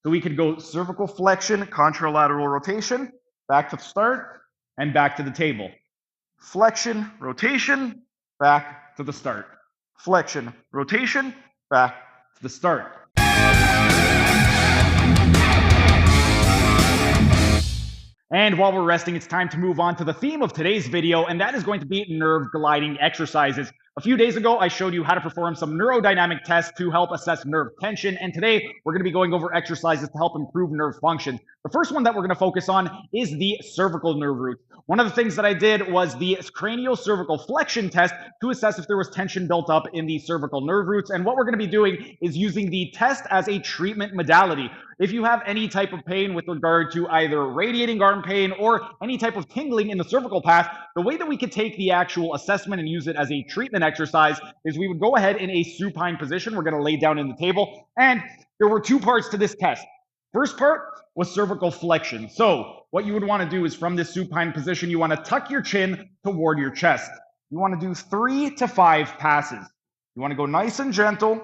So we could go cervical flexion, contralateral rotation, back to the start, and back to the table. Flexion, rotation, back to the start. Flexion, rotation, back to the start. And while we're resting, it's time to move on to the theme of today's video, and that is going to be nerve gliding exercises. A few days ago, I showed you how to perform some neurodynamic tests to help assess nerve tension, and today we're going to be going over exercises to help improve nerve function. The first one that we're going to focus on is the cervical nerve root. One of the things that I did was the craniocervical flexion test to assess if there was tension built up in the cervical nerve roots, and what we're going to be doing is using the test as a treatment modality. If you have any type of pain with regard to either radiating arm pain or any type of tingling in the cervical path, the way that we could take the actual assessment and use it as a treatment exercise is we would go ahead in a supine position. We're going to lay down in the table, and there were two parts to this test. First part was cervical flexion. So what you would want to do is from this supine position, you want to tuck your chin toward your chest. You want to do 3 to 5 passes. You want to go nice and gentle.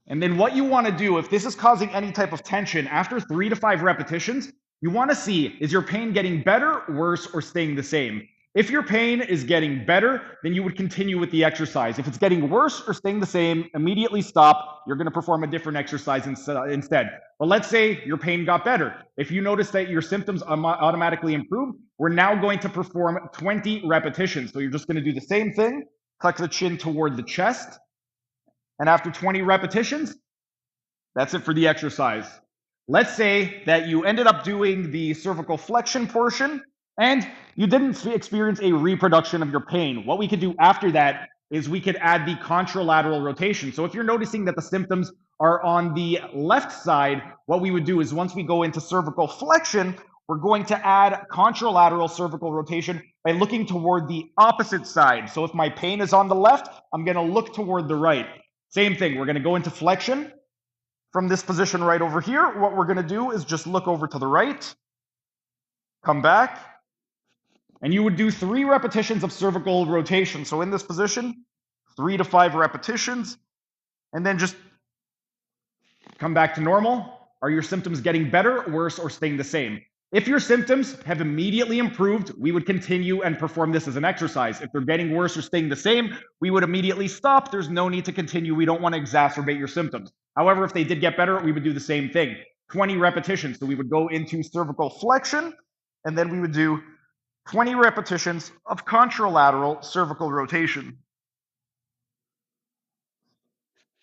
And then what you want to do, if this is causing any type of tension, after 3 to 5 repetitions, you want to see, is your pain getting better, worse, or staying the same? If your pain is getting better, then you would continue with the exercise. If it's getting worse or staying the same, immediately stop. You're going to perform a different exercise instead. But let's say your pain got better. If you notice that your symptoms automatically improve, we're now going to perform 20 repetitions. So you're just going to do the same thing, tuck the chin toward the chest. And after 20 repetitions, that's it for the exercise. Let's say that you ended up doing the cervical flexion portion and you didn't experience a reproduction of your pain. What we could do after that is we could add the contralateral rotation. So if you're noticing that the symptoms are on the left side, what we would do is once we go into cervical flexion, we're going to add contralateral cervical rotation by looking toward the opposite side. So if my pain is on the left, I'm going to look toward the right. Same thing, we're going to go into flexion. From this position right over here, what we're going to do is just look over to the right, come back, and you would do 3 repetitions of cervical rotation. So in this position, 3 to 5 repetitions, and then just come back to normal. Are your symptoms getting better, worse, or staying the same? If your symptoms have immediately improved, we would continue and perform this as an exercise. If they're getting worse or staying the same, we would immediately stop. There's no need to continue. We don't want to exacerbate your symptoms. However, if they did get better, we would do the same thing. 20 repetitions. So we would go into cervical flexion, and then we would do 20 repetitions of contralateral cervical rotation.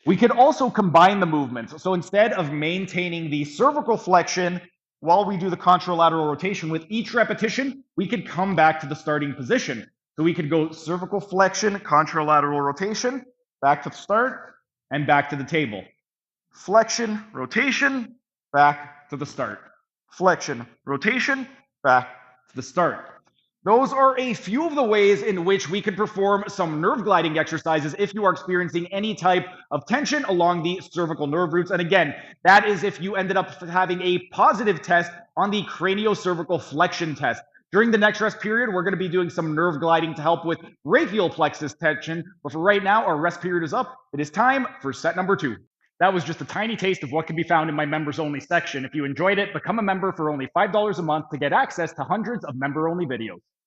We could also combine the movements. So instead of maintaining the cervical flexion while we do the contralateral rotation, with each repetition, we could come back to the starting position. So we could go cervical flexion, contralateral rotation, back to the start, and back to the table. Flexion, rotation, back to the start. Flexion, rotation, back to the start. Those are a few of the ways in which we could perform some nerve gliding exercises if you are experiencing any type of tension along the cervical nerve roots. And again, that is if you ended up having a positive test on the craniocervical flexion test. During the next rest period, we're going to be doing some nerve gliding to help with brachial plexus tension. But for right now, our rest period is up. It is time for set number 2. That was just a tiny taste of what can be found in my members only section. If you enjoyed it, become a member for only $5 a month to get access to hundreds of member only videos.